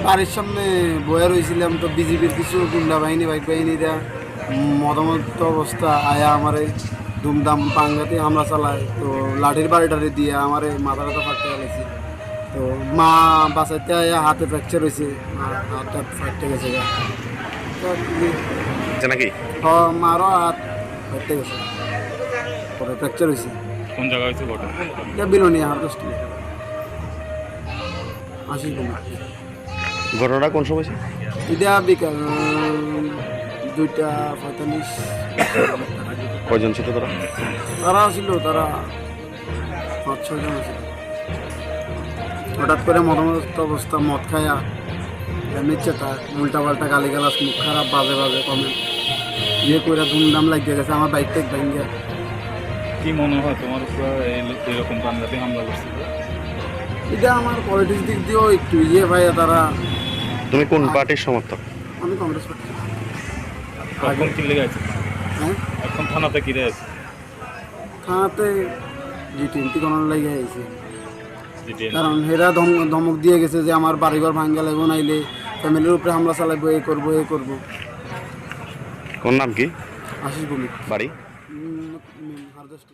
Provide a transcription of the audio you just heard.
বাড়ির সামনে বয়ে রয়েছিলাম, তো বিজেপির কিছু গুন্ডা বাহিনী বাইক বাহিনীরা মতামত অবস্থা আয়া আমারে ধুমধাম পাঙ্গাতে হামলা চালায়। তো লাঠির বাড়িটারে দিয়ে আমারে মাথা ব্যথা ফাটতে গেছে। তো মা বাঁচাইতে আয়া হাতে ফ্র্যাকচার হয়েছে, হাতটা ফাটতে গেছে নাকি মারও হাত ফাটতে গেছে, পরে ফ্র্যাকচার হয়েছে। কোন জায়গা হয়েছে ঘটনা? এটা বিলোনিয়া হারভেস্ট আশিস বলি। ঘটনাটা কোন সময়? এটা বিকাল 2:45। কয়জন ছিল তারা? তারা ছিল, তারা 5-6 জন আছে। হঠাৎ করে মতামত অবস্থা মদ খায়া নিচ্ছে, তার উল্টা পাল্টা গালি গালাস, মুখ খারাপ, বাজে বাজে কমেন্ট ইয়ে করে ধুমধাম লাগিয়ে গেছে। আমার বাইক টেক ভেঙে। কি মনে হয় তোমার উপর এরকম বাংলাতে হামলা করছিল? এটা আমার পলিটিক্স দিক দিয়েও একটু ইয়ে ভাইয়া তারা। তুমি কোন পার্টির সমর্থক? আমি কংগ্রেস পার্টি। এখন কি লেগে আছে? হ্যাঁ, এখন থানাতে কি রে আছে? থানাতে G20 কোনার লাগিয়ে গেছে, কারণ হেরা ধমক দিয়ে গেছে যে আমার বাড়িঘর ভাঙ্গা লাগবো, নাইলে ফ্যামিলির উপরে হামলা চালাবো, এ করবো এ করবো। কোন নাম কি? আশিস বলি, বাড়ি? হারভেস্ট।